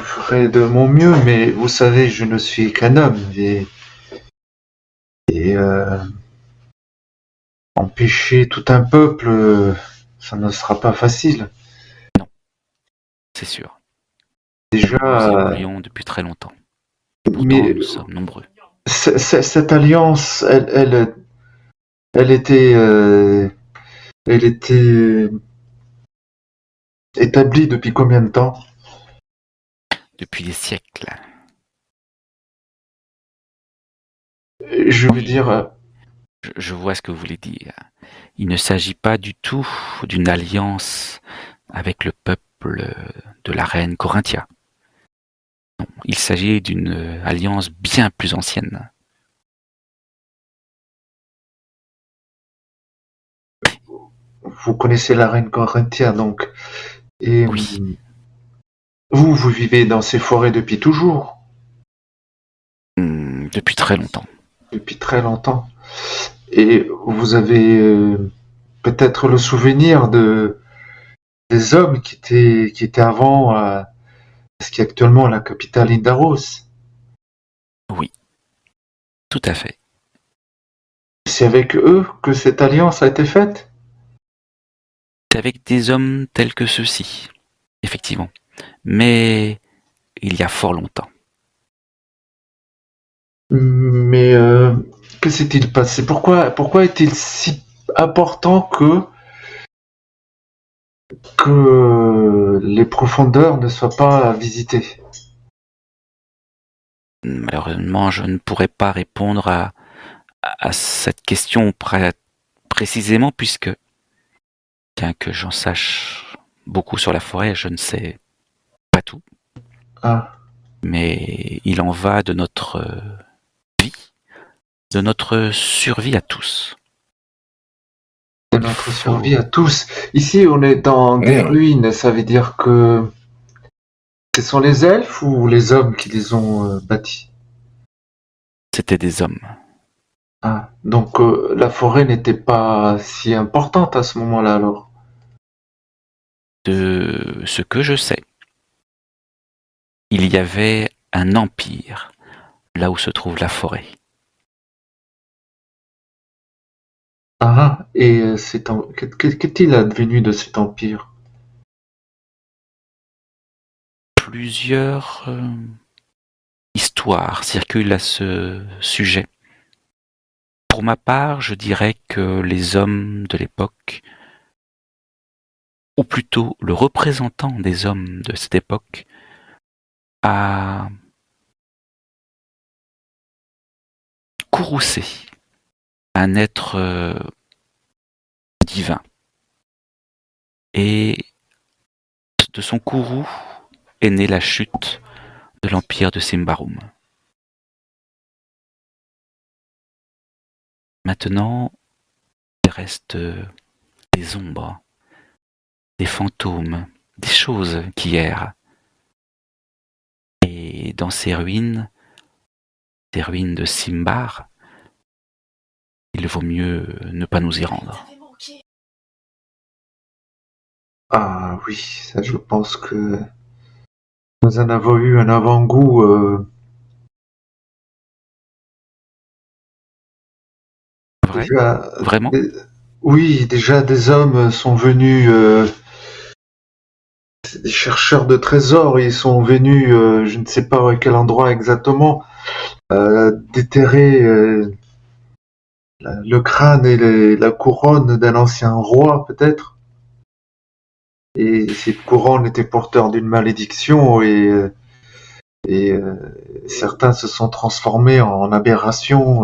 ferai de mon mieux, mais vous savez, je ne suis qu'un homme et empêcher tout un peuple, ça ne sera pas facile. Non, c'est sûr. Déjà, Nous y voulions depuis très longtemps. Et pourtant, mais nous sommes nombreux. cette alliance, elle était, elle était établie depuis combien de temps? Depuis des siècles. Je veux Oui, dire, je vois ce que vous voulez dire. Il ne s'agit pas du tout d'une alliance avec le peuple de la reine Corinthia. Il s'agit d'une alliance bien plus ancienne. vous connaissez la reine Corinthia, donc, et Oui, vous vivez dans ces forêts depuis toujours, depuis très longtemps. depuis très longtemps, et vous avez peut-être le souvenir des hommes qui étaient avant, ce qui est actuellement la capitale Indaros. Oui, tout à fait. C'est avec eux que cette alliance a été faite? C'est avec des hommes tels que ceux-ci, effectivement. Mais il y a fort longtemps. Mais que s'est-il passé? Pourquoi est-il si important que les profondeurs ne soient pas visitées? Malheureusement, je ne pourrais pas répondre à cette question précisément puisque, bien que j'en sache beaucoup sur la forêt, je ne sais pas tout. Ah, Mais il en va de notre vie, de notre survie à tous. de Il notre survie faut... à tous. Ici, on est dans des ruines. Ça veut dire que ce sont les elfes ou les hommes qui les ont bâtis? C'était des hommes. Ah, donc la forêt n'était pas si importante à ce moment-là alors. De ce que je sais, il y avait un empire là où se trouve la forêt. Ah, et qu'est-il advenu de cet empire? Plusieurs histoires circulent à ce sujet. Pour ma part, je dirais que les hommes de l'époque, ou plutôt le représentant des hommes de cette époque, a courroucé un être divin. Et de son courroux est née la chute de l'empire de Simbarum. Maintenant, il reste des ombres, des fantômes, des choses qui errent. Et dans ces ruines de Simbar, il vaut mieux ne pas nous y rendre. Ah oui, ça je pense que nous en avons eu un avant-goût. Vrai? Déjà, Vraiment? oui, déjà des hommes sont venus, des chercheurs de trésors, ils sont venus, je ne sais pas à quel endroit exactement, déterrer le crâne et la couronne d'un ancien roi peut-être. Et cette couronne était porteur d'une malédiction et certains se sont transformés en aberrations.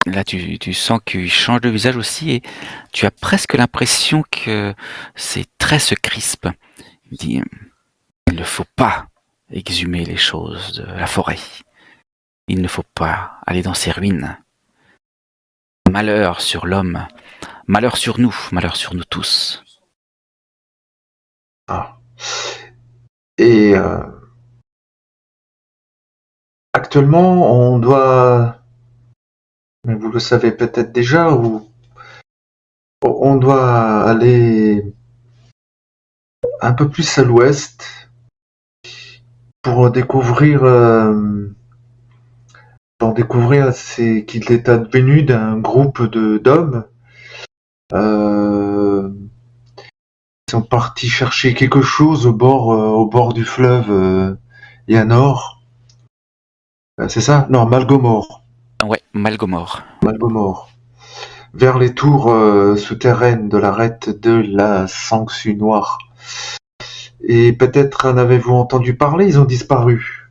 Là, tu sens qu'il change de visage aussi et tu as presque l'impression que ses traits se crispent. Il dit, il ne faut pas exhumer les choses de la forêt. Il ne faut pas aller dans ces ruines. Malheur sur l'homme, malheur sur nous tous. Ah. Et actuellement, on doit, mais vous le savez peut-être déjà, ou on doit aller un peu plus à l'ouest pour découvrir, c'est qu'il est advenu d'un groupe d'hommes. Ils sont partis chercher quelque chose au bord du fleuve Yanor. C'est ça? Non, Malgomor. Ouais, Malgomor. Malgomor. Vers les tours souterraines de l'arête de la Sangsue Noire. Et peut-être en avez-vous entendu parler, ils ont disparu.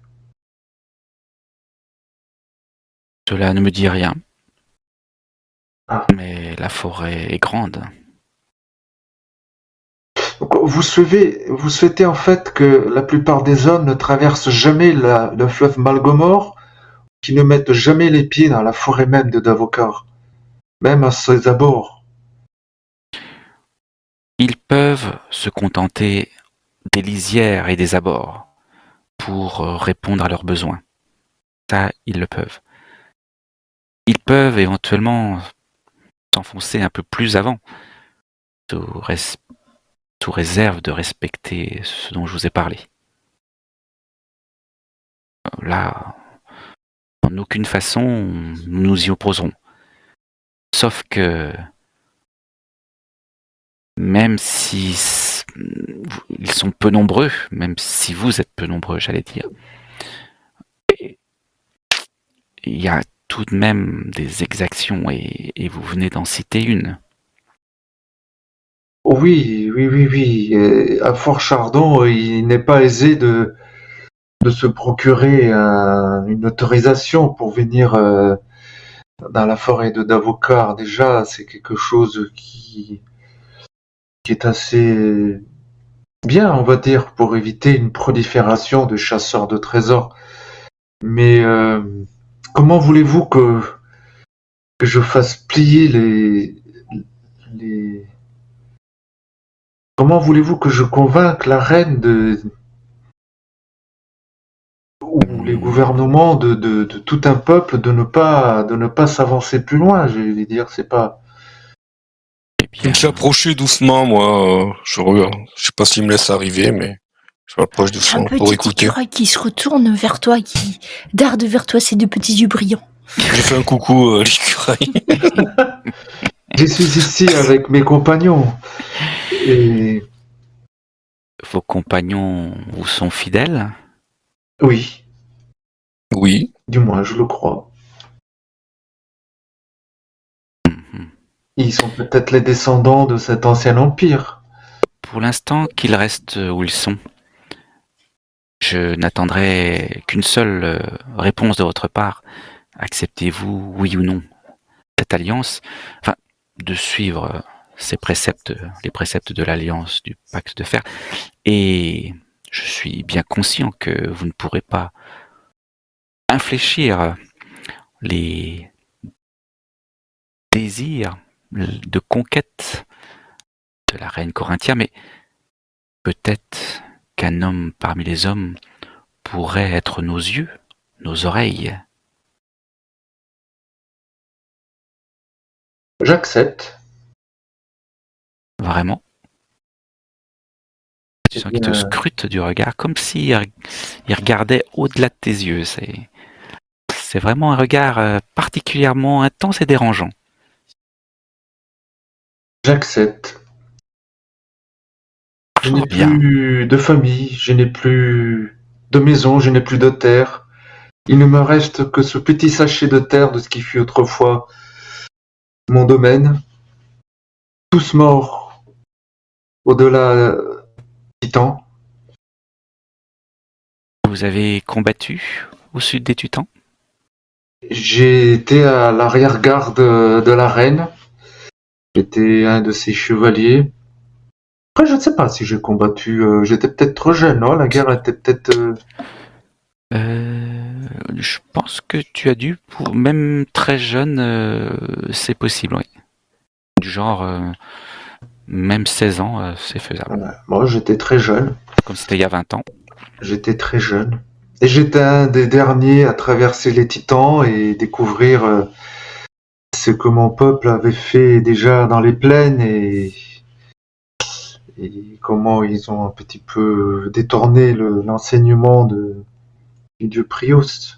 Cela ne me dit rien. Ah. Mais la forêt est grande. Donc, vous souhaitez en fait que la plupart des hommes ne traversent jamais le fleuve Malgomor, qu'ils ne mettent jamais les pieds dans la forêt même de Davokar, même à ses abords. Ils peuvent se contenter des lisières et des abords pour répondre à leurs besoins. Ça, ils le peuvent. Ils peuvent éventuellement s'enfoncer un peu plus avant, sous réserve de respecter ce dont je vous ai parlé. Là, en aucune façon, nous nous y opposerons. Sauf que, même si ils sont peu nombreux, même si vous êtes peu nombreux, j'allais dire, il y a tout de même des exactions et vous venez d'en citer une. Oui, oui, oui, oui. À Fort Chardon, il n'est pas aisé de se procurer une autorisation pour venir dans la forêt de Davokar. Déjà, c'est quelque chose qui est assez bien, on va dire, pour éviter une prolifération de chasseurs de trésors. Mais comment voulez-vous que je fasse plier les... Comment voulez-vous que je convainque la reine ou les gouvernements de tout un peuple de ne pas s'avancer plus loin? Je vais dire, c'est pas... Eh Je bien, me suis approché doucement, moi. Je regarde. Je sais pas s'il me laisse arriver, mais je m'approche Il y a un doucement pour petit écouter. écureuil qui se retourne vers toi, qui darde vers toi ses deux petits yeux brillants. J'ai fait un coucou à l'écureuil. Je suis ici avec mes compagnons. Et vos compagnons vous sont fidèles? oui, Oui. du moins, je le crois. Mhm. Ils sont peut-être les descendants de cet ancien empire. Pour l'instant, qu'ils restent où ils sont. Je n'attendrai qu'une seule réponse de votre part. Acceptez-vous, oui ou non, cette alliance? Enfin, de suivre ces préceptes, les préceptes de l'alliance du pacte de fer. Et je suis bien conscient que vous ne pourrez pas infléchir les désirs de conquête de la reine Corinthia, mais peut-être qu'un homme parmi les hommes pourrait être nos yeux, nos oreilles. J'accepte. Vraiment. Tu sens qu'il te scrute du regard, comme s'il regardait au-delà de tes yeux. C'est vraiment un regard particulièrement intense et dérangeant. J'accepte. Je n'ai Fort bien. plus de famille, je n'ai plus de maison, je n'ai plus de terre. Il ne me reste que ce petit sachet de terre de ce qui fut autrefois mon domaine. Tous morts au-delà Titan. Vous avez combattu au sud des Tutans? J'ai été à l'arrière-garde de la reine. J'étais un de ses chevaliers. Après, je ne sais pas si j'ai combattu. J'étais peut-être trop jeune, non? La guerre était peut-être. Je pense que tu as dû, même très jeune, c'est possible, oui. Du genre, même 16 ans, c'est faisable. Voilà. Moi, j'étais très jeune. Comme c'était il y a 20 ans. J'étais très jeune. Et j'étais un des derniers à traverser les Titans et découvrir ce que mon peuple avait fait déjà dans les plaines et comment ils ont un petit peu détourné l'enseignement du dieu Prios.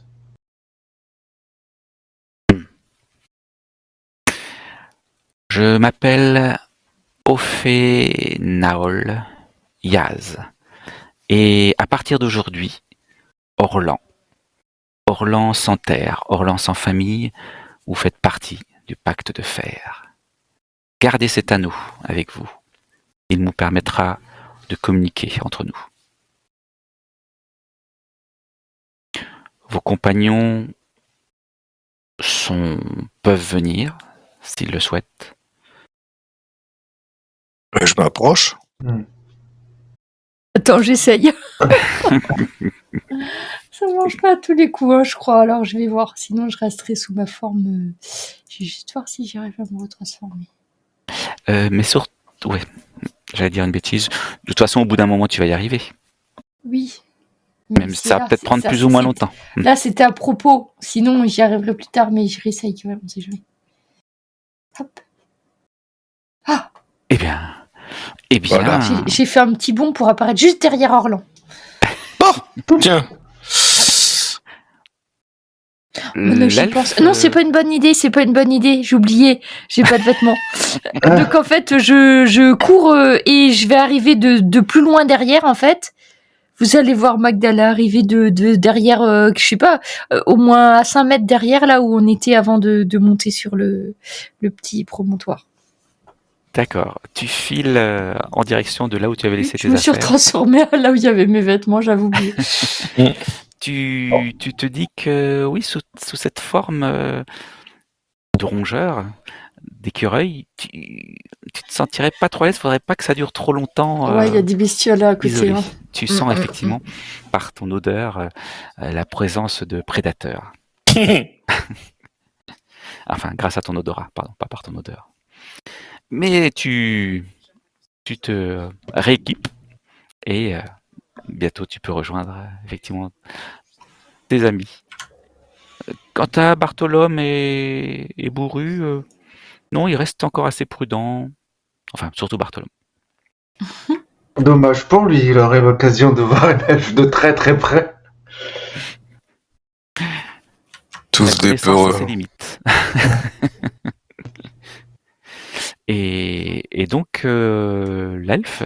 Je m'appelle Ophénaol Yaz. Et à partir d'aujourd'hui, Orlan. Orlan sans terre, Orlan sans famille, vous faites partie du pacte de fer. Gardez cet anneau avec vous. Il nous permettra de communiquer entre nous. Vos compagnons peuvent venir, s'ils le souhaitent. Je m'approche. Attends, j'essaye. Ça marche pas à tous les coups, hein, je crois. Alors, je vais voir. Sinon, je resterai sous ma forme. Je vais juste voir si j'arrive à me retransformer. Mais surtout, ouais, j'allais dire une bêtise. De toute façon, au bout d'un moment, tu vas y arriver. Oui. Même si ça va peut-être prendre plus ou moins longtemps. Là, c'était à propos. Sinon, j'y arriverai plus tard, mais je réessaye quand même. On sait jamais. Hop. Ah. Eh bien. Voilà. J'ai fait un petit bond pour apparaître juste derrière Orlan. Tiens. Non, j'y pense. Non, c'est pas une bonne idée. C'est pas une bonne idée. J'ai oublié. J'ai pas de vêtements. Donc en fait, je cours et je vais arriver de plus loin derrière. En fait, vous allez voir Magdala arriver de derrière. Je sais pas, au moins à 5 mètres derrière là où on était avant de monter sur le petit promontoire. D'accord. Tu files en direction de là où tu avais laissé tes Je me suis affaires. transformée là où il y avait mes vêtements. J'avais oublié. Tu te dis que oui, sous cette forme de rongeur, d'écureuil, tu te sentirais pas trop à l'aise. Faudrait pas que ça dure trop longtemps. Ouais, il y a des bestioles là à côté. Isolé. Hein. Tu sens effectivement par ton odeur la présence de prédateurs. Enfin, grâce à ton odorat, pardon, pas par ton odeur. Mais tu te rééquipes et bientôt tu peux rejoindre effectivement tes amis. Quant à Bartholome et Bourru, non, il reste encore assez prudent. Enfin, surtout Bartholome. Dommage pour lui, il aurait l'occasion de voir une elfe de très très près. Tous des Connaissance a ses peureux. limites. Et donc l'elfe,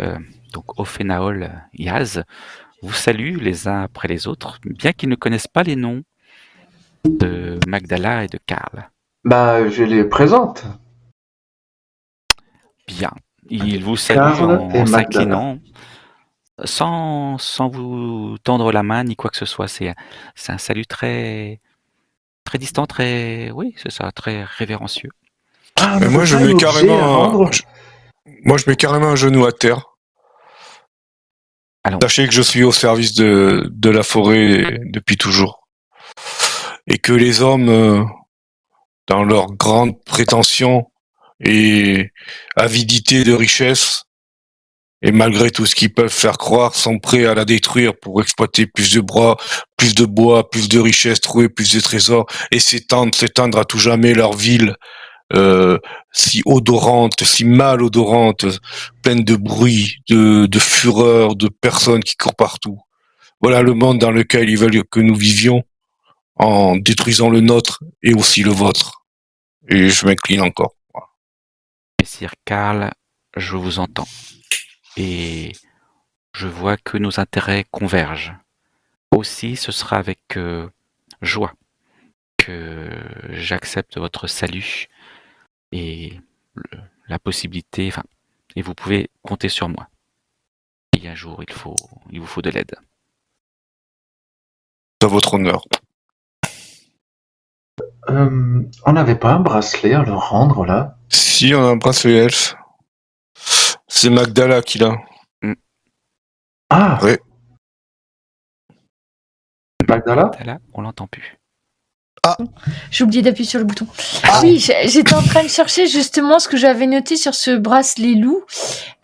donc Ophénaol Yaz, vous salue les uns après les autres, bien qu'ils ne connaissent pas les noms de Magdala et de Karl. Bah, je les présente. Bien. Il vous salue Karl et en Magdala. s'inclinant, sans vous tendre la main ni quoi que ce soit. C'est un salut très, très distant, oui, c'est ça, très révérencieux. Ah, Mais moi, je mets carrément un genou à terre. Alors, Sachez que je suis au service de la forêt depuis toujours. Et que les hommes, dans leur grande prétention et avidité de richesse, et malgré tout ce qu'ils peuvent faire croire, sont prêts à la détruire pour exploiter plus de bois, plus de richesses, trouver plus de trésors, et s'étendre à tout jamais leur ville, si odorante, si mal odorante, pleine de bruit, de fureur, de personnes qui courent partout. Voilà le monde dans lequel ils veulent que nous vivions, en détruisant le nôtre et aussi le vôtre. Et je m'incline encore. Messire Karl, je vous entends. Et je vois que nos intérêts convergent. Aussi, ce sera avec joie que j'accepte votre salut et la possibilité, enfin, et vous pouvez compter sur moi. Et un jour, il vous faut de l'aide. À votre honneur. On n'avait pas un bracelet à leur rendre là? Si, on a un bracelet elfe. C'est Magdala qui l'a. Ah, Ouais. Magdala? Là, on l'entend plus. J'ai oublié d'appuyer sur le bouton. Oui, j'étais en train de chercher justement ce que j'avais noté sur ce bracelet loup.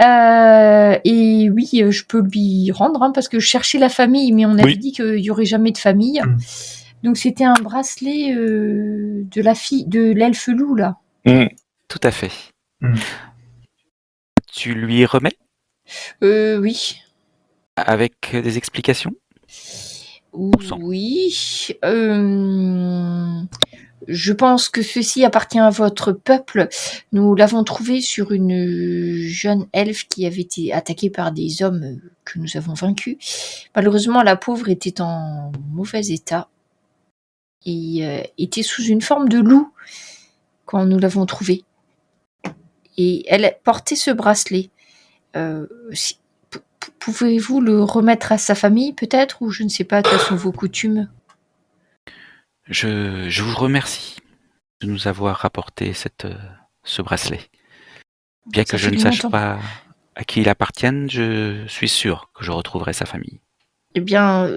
Et oui, je peux lui rendre hein, parce que je cherchais la famille, mais on avait dit qu'il y aurait jamais de famille. Donc c'était un bracelet de la fille de l'elfe loup là. Tout à fait. Tu lui remets Oui. avec des explications? Oui. Je pense que ceci appartient à votre peuple. Nous l'avons trouvé sur une jeune elfe qui avait été attaquée par des hommes que nous avons vaincus. Malheureusement, la pauvre était en mauvais état et était sous une forme de loup quand nous l'avons trouvée. Et elle portait ce bracelet. Pouvez-vous le remettre à sa famille, peut-être, ou je ne sais pas, quelles sont vos coutumes? Je vous remercie de nous avoir apporté ce bracelet. Bien que je ne sache pas à qui il appartienne, je suis sûr que je retrouverai sa famille. Eh bien,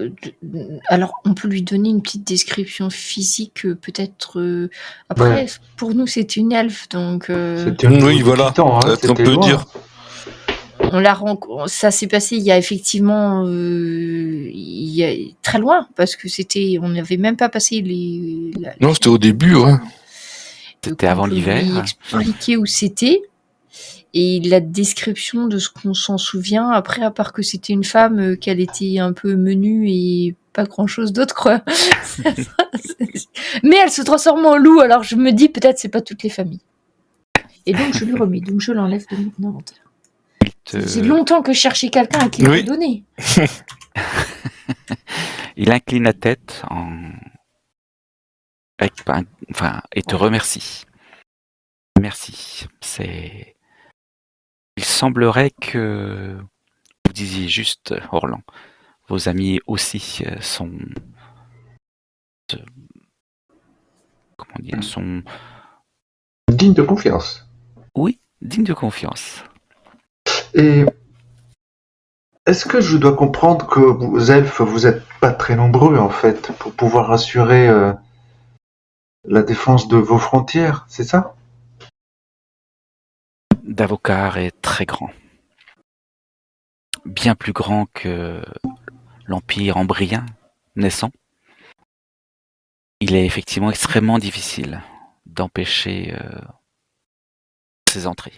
alors on peut lui donner une petite description physique, peut-être. Après, pour nous, c'est une elfe, donc. C'était oui, voilà. Temps, hein, on peut dire. Ça s'est passé il y a effectivement très loin, parce que on n'avait même pas passé les. Non, c'était au début, ouais. C'était avant l'hiver. Lui expliquer où c'était. Et la description de ce qu'on s'en souvient, après, à part que c'était une femme, qu'elle était un peu menue et pas grand-chose d'autre, quoi. Mais elle se transforme en loup, alors je me dis peut-être c'est pas toutes les familles. Et donc je lui remets, donc je l'enlève de mon inventaire. C'est longtemps que je cherchais quelqu'un à qui le donner. Il incline la tête et te remercie. Merci. Il semblerait que vous disiez juste, Orlan, vos amis aussi sont dignes de confiance. Oui, dignes de confiance. Et est-ce que je dois comprendre que vous, elfes, vous n'êtes pas très nombreux, en fait, pour pouvoir assurer la défense de vos frontières, c'est ça? Davokar est très grand. Bien plus grand que l'Empire ambrien naissant. Il est effectivement extrêmement difficile d'empêcher ses entrées.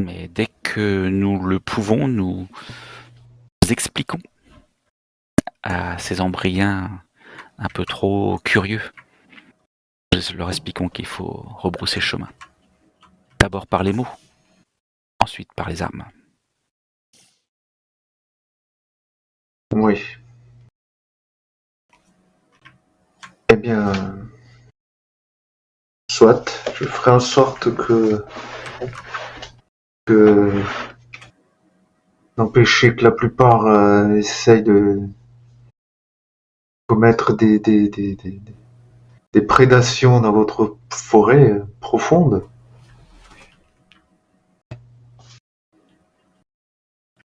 Mais dès que nous le pouvons, nous expliquons à ces Ambriens un peu trop curieux. Nous leur expliquons qu'il faut rebrousser chemin. D'abord par les mots, ensuite par les armes. Oui. Eh bien, soit, je ferai en sorte que d'empêcher que la plupart essayent de commettre des prédations dans votre forêt profonde.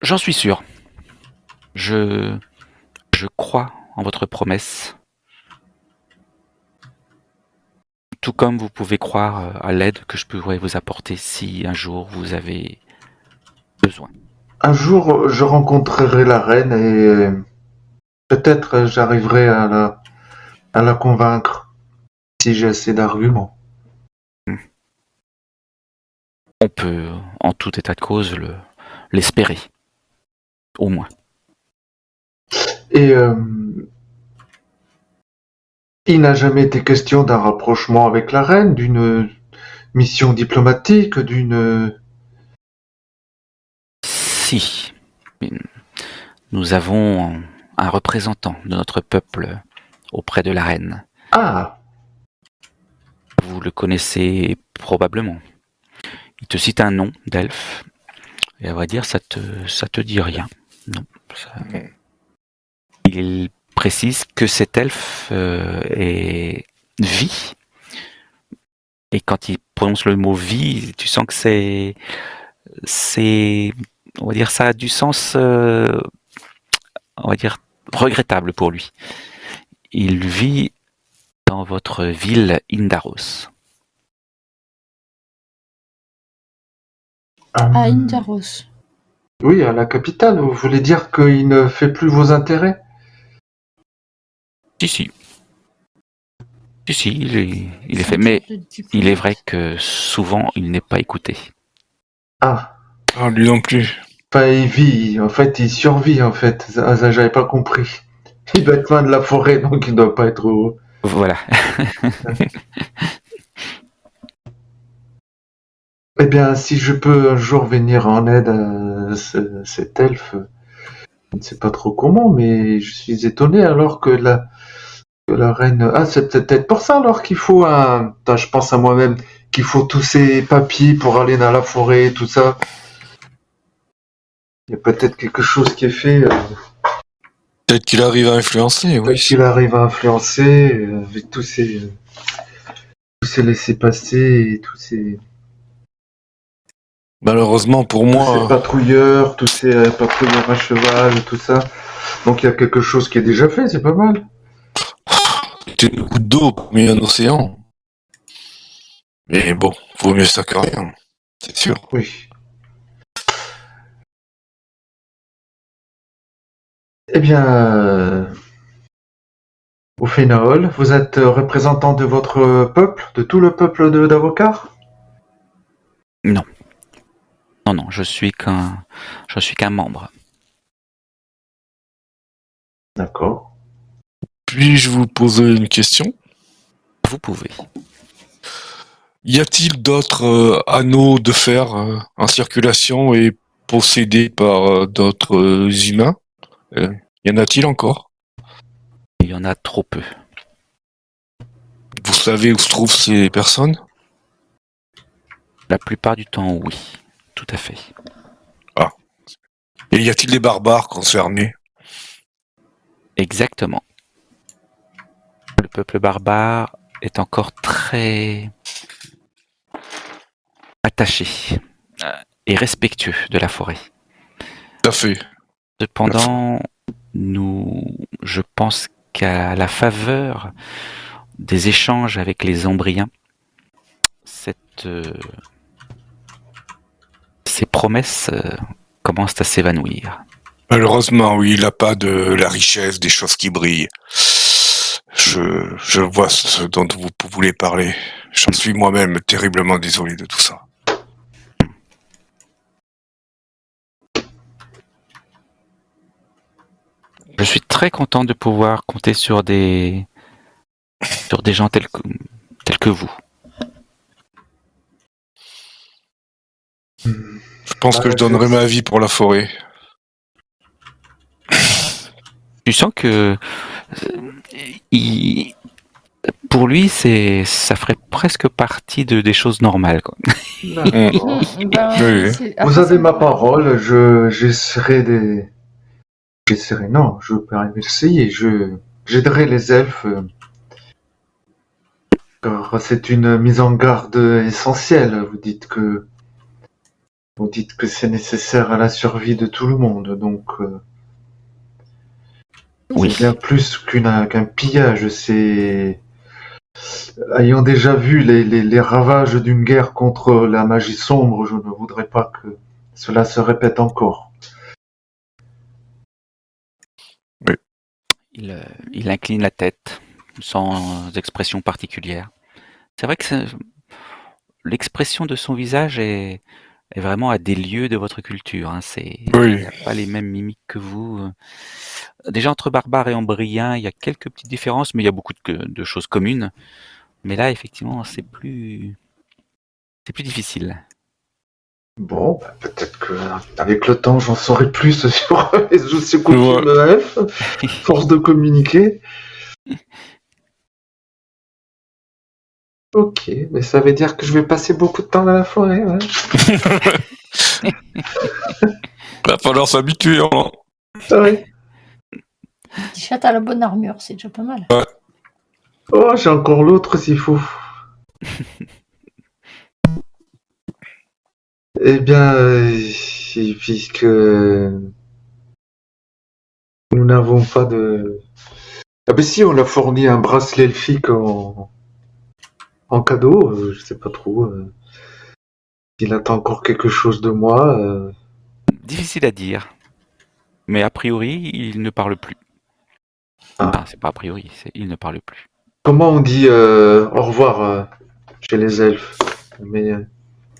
J'en suis sûr. Je crois en votre promesse. Tout comme vous pouvez croire à l'aide que je pourrais vous apporter si un jour vous avez besoin. Un jour, je rencontrerai la reine et peut-être j'arriverai à la convaincre si j'ai assez d'arguments. On peut, en tout état de cause, l'espérer. Au moins. Et il n'a jamais été question d'un rapprochement avec la reine, d'une mission diplomatique, d'une... Si. Nous avons un représentant de notre peuple auprès de la reine. Ah! Vous le connaissez probablement. Il te cite un nom d'elfe. Et à vrai dire, ça te dit rien. Non. Il précise que cet elfe vit. Et quand il prononce le mot vie, tu sens que c'est, on va dire, ça a du sens, on va dire, regrettable pour lui. Il vit dans votre ville Indaros. À Indaros. Oui, à la capitale. Vous voulez dire qu'il ne fait plus vos intérêts? Si, il est fait, mais il est vrai que souvent il n'est pas écouté. Ah. Ah, lui non plus. Enfin, il vit, en fait, il survit, en fait. Ça, j'avais pas compris. Il doit être loin de la forêt, donc il doit pas être heureux. Voilà. Eh bien, si je peux un jour venir en aide à cet elfe, je ne sais pas trop comment, mais je suis étonné alors que la reine... Ah, c'est peut-être pour ça alors qu'il faut un... Attends, je pense à moi-même, qu'il faut tous ces papiers pour aller dans la forêt, tout ça. Il y a peut-être quelque chose qui est fait, Peut-être qu'il arrive à influencer, oui. qu'il arrive à influencer avec tous ces laissés-passer et tous ces Malheureusement pour ces moi, patrouilleurs, tous ces patrouilleurs à cheval, tout ça. Donc il y a quelque chose qui est déjà fait, c'est pas mal. c'est une goutte d'eau parmi un océan. Mais bon, vaut mieux ça que rien, c'est sûr. Oui. Eh bien, au final, vous êtes représentant de votre peuple, de tout le peuple d'avocats? Non. Non, je suis qu'un membre. D'accord. Puis-je vous poser une question? Vous pouvez. Y a-t-il d'autres anneaux de fer en circulation et possédés par d'autres humains? Y en a-t-il encore? Il y en a trop peu. Vous savez où se trouvent ces personnes? La plupart du temps, oui. Tout à fait. Et y a-t-il des barbares concernés? Exactement. Le peuple barbare est encore très attaché et respectueux de la forêt. Tout à fait. Cependant, je pense qu'à la faveur des échanges avec les Ombriens, ces promesses commencent à s'évanouir. Malheureusement, oui, il n'a pas de la richesse des choses qui brillent. Je vois ce dont vous voulez parler. J'en suis moi-même terriblement désolé de tout ça. Je suis très content de pouvoir compter sur des gens tels que vous. Je pense que je donnerai ma vie pour la forêt. Tu sens que pour lui, ça ferait presque partie des choses normales, quoi. D'accord. Oui. Vous avez ma parole, j'essaierai, non, je peux essayer, j'aiderai les elfes, car c'est une mise en garde essentielle. Vous dites que c'est nécessaire à la survie de tout le monde, donc Oui. c'est bien plus qu'un pillage. Ayant déjà vu les ravages d'une guerre contre la magie sombre, je ne voudrais pas que cela se répète encore. Oui. Il incline la tête, sans expression particulière. C'est vrai que l'expression de son visage est vraiment à des lieux de votre culture. Hein. Oui. Il n'a pas les mêmes mimiques que vous. Déjà, entre barbares et ombriens, il y a quelques petites différences, mais il y a beaucoup de choses communes. Mais là, effectivement, c'est plus difficile. Bon, peut-être qu'avec le temps, j'en saurai plus sur les us et coutumes EF, force de communiquer. Ok, mais ça veut dire que je vais passer beaucoup de temps dans la forêt, ouais. Va falloir s'habituer, hein. Ouais. Déjà, t'as la bonne armure, c'est déjà pas mal. Ouais. Oh, j'ai encore l'autre s'il faut. Eh bien, puisque nous n'avons pas de... Ah ben si, on a fourni un bracelet elfique en cadeau, je sais pas trop. Il attend encore quelque chose de moi. Difficile à dire. Mais a priori, il ne parle plus. Ah. Enfin, c'est pas a priori, il ne parle plus. Comment on dit au revoir chez les elfes? Mais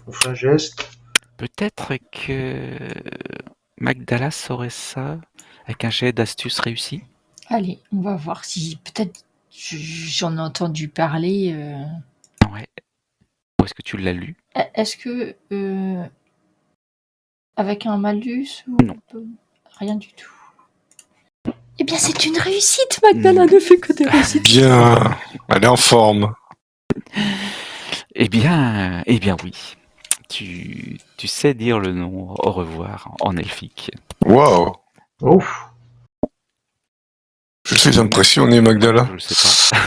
on fait un geste. Peut-être que Magdala saurait ça avec un jet d'astuce réussi. Allez, on va voir si peut-être j'en ai entendu parler. Ouais. Ou est-ce que tu l'as lu? Est-ce que avec un malus ou Non. Rien du tout. Eh bien, c'est une réussite. Magdala ne fait que des réussites. Bien, elle est en forme. Eh bien oui. Tu sais dire le nom au revoir en elfique. Waouh, Ouf. je suis impressionné, Magdala. Je le sais pas.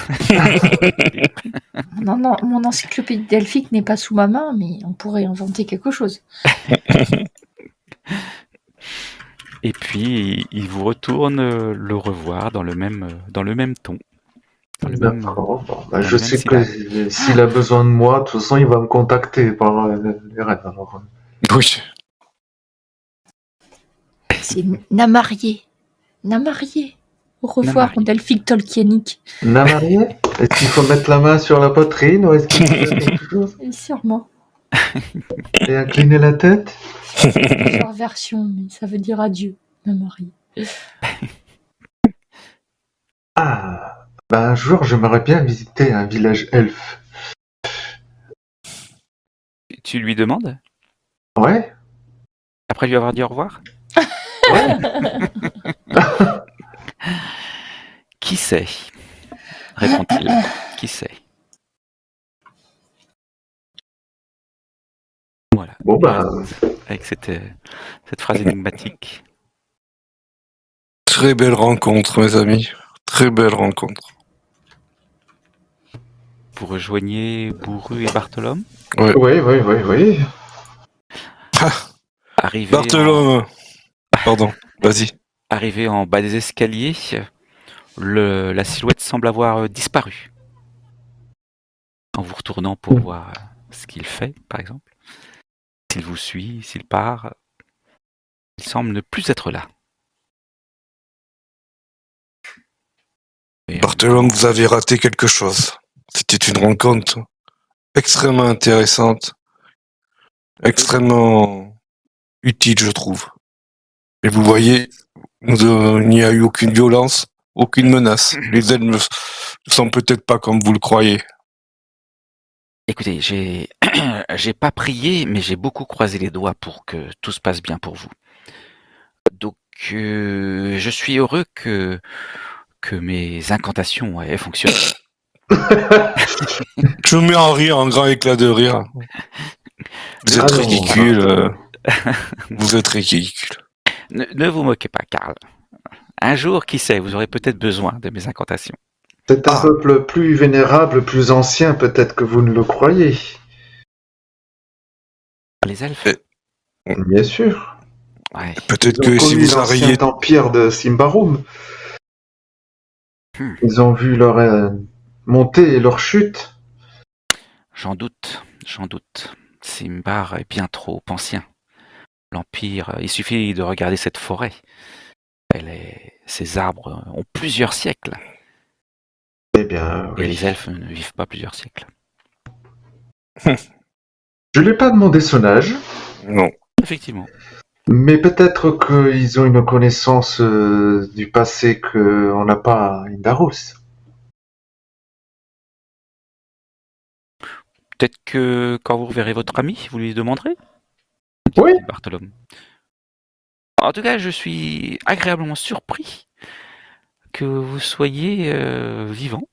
Non, mon encyclopédie delphique n'est pas sous ma main, mais on pourrait inventer quelque chose. Et puis il vous retourne le revoir dans le même ton. D'accord. Bon, bah, dans je le même sais que syllabe. s'il a besoin de moi, de toute façon, il va me contacter par les rêves. Alors, Oui. C'est Namarié. Namarié. Au revoir, Namarié. en delphique tolkienique. Namarié, est-ce qu'il faut mettre la main sur la poitrine ou est-ce qu'il faut faire quelque chose Et sûrement. et incliner la tête? Plusieurs versions, mais ça veut dire adieu, Namarié. Ah, bah, un jour, j'aimerais bien visiter un village elfe. Tu lui demandes Ouais? après lui avoir dit au revoir? Ouais. Qui sait? Répond-il. Qui sait? Voilà. Bon, bah, Avec cette phrase énigmatique. Très belle rencontre, mes amis. Très belle rencontre. Vous rejoignez Bourru et Bartholome? oui. Bartholome. Pardon, vas-y. Arrivé en bas des escaliers, la silhouette semble avoir disparu. En vous retournant pour voir ce qu'il fait, par exemple. S'il vous suit, s'il part, il semble ne plus être là. Et Bartholome, vous avez raté quelque chose. C'était une rencontre extrêmement intéressante, extrêmement utile, je trouve. Et vous voyez, il n'y a eu aucune violence, aucune menace. Les ailes ne sont peut-être pas comme vous le croyez. Écoutez, j'ai pas prié, mais j'ai beaucoup croisé les doigts pour que tout se passe bien pour vous. Donc, je suis heureux que mes incantations aient fonctionné. Je me mets en rire, un grand éclat de rire. Vous êtes ridicule. Vous êtes ridicule. Ne vous moquez pas, Karl. Un jour, qui sait, vous aurez peut-être besoin de mes incantations. C'est un peuple plus vénérable, plus ancien, peut-être que vous ne le croyez. Les elfes? Bien sûr. Ouais. Peut-être Ils ont que si connu vous l'ancien arriviez... empire de Simbarum. Ils ont vu leur montée et leur chute. J'en doute. Simbar est bien trop ancien. L'Empire, il suffit de regarder cette forêt. Ces arbres ont plusieurs siècles. Eh bien, oui. Et les elfes ne vivent pas plusieurs siècles. Je ne lui ai pas demandé son âge. Non. Effectivement. Mais peut-être qu'ils ont une connaissance du passé qu'on n'a pas à Indarus. Peut-être que quand vous reverrez votre ami, vous lui demanderez? Oui. Bartholome. En tout cas, je suis agréablement surpris que vous soyez vivant.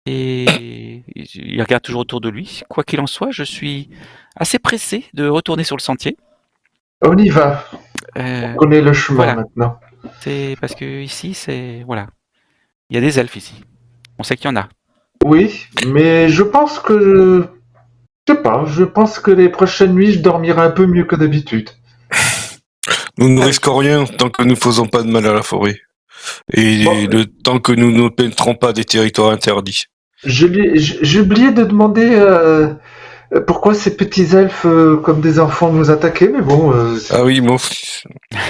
Et il regarde toujours autour de lui. Quoi qu'il en soit, je suis assez pressé de retourner sur le sentier. On y va. On connaît le chemin maintenant. C'est parce que ici, voilà. Il y a des elfes ici. On sait qu'il y en a. Oui, mais je pense que... Je sais pas, je pense que les prochaines nuits, je dormirai un peu mieux que d'habitude. Nous ne risquons rien tant que nous ne faisons pas de mal à la forêt. Et le temps que nous ne pénétrons pas des territoires interdits. J'ai oublié de demander pourquoi ces petits elfes comme des enfants nous attaquaient, mais bon... Ah oui, bon.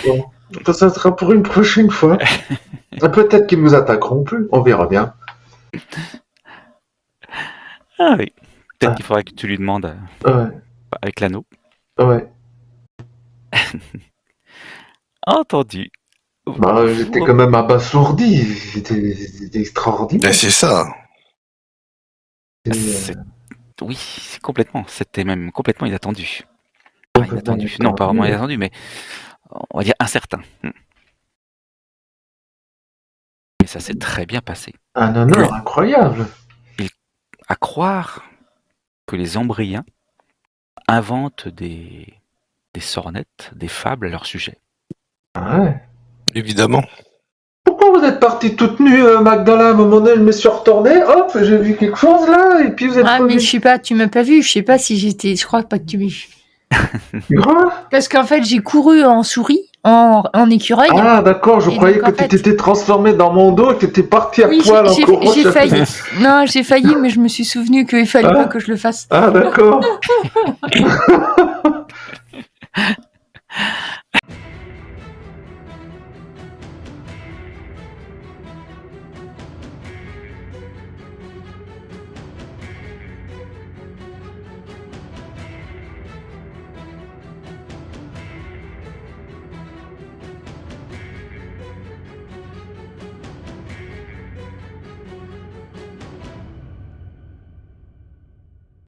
Bon, ça sera pour une prochaine fois. Peut-être qu'ils nous attaqueront plus, on verra bien. Ah oui. Peut-être qu'il faudrait que tu lui demandes Ouais. avec l'anneau. Ouais. Entendu. Bah, j'étais quand même abasourdi. C'était extraordinaire. Ben, c'est ça. Oui, complètement. C'était même complètement inattendu. Enfin, inattendu. Non, pas vraiment inattendu, mais on va dire incertain. Mais ça s'est très bien passé. Un honneur incroyable. À croire que les Ambriens inventent des sornettes, des fables à leur sujet. Ah ouais. Évidemment. Pourquoi vous êtes partie toute nue, Magdala? À un moment donné, je me suis retourné, hop, j'ai vu quelque chose là, et puis vous êtes mais je sais pas, tu m'as pas vu, je sais pas si j'étais, je crois pas que tu m'as vu. Parce qu'en fait, j'ai couru en souris, en écureuil. Ah d'accord, je croyais que tu t'étais transformé dans mon dos et que tu étais parti à poil en courant. J'ai failli. Non, j'ai failli, mais je me suis souvenu qu'il fallait pas que je le fasse. Ah d'accord.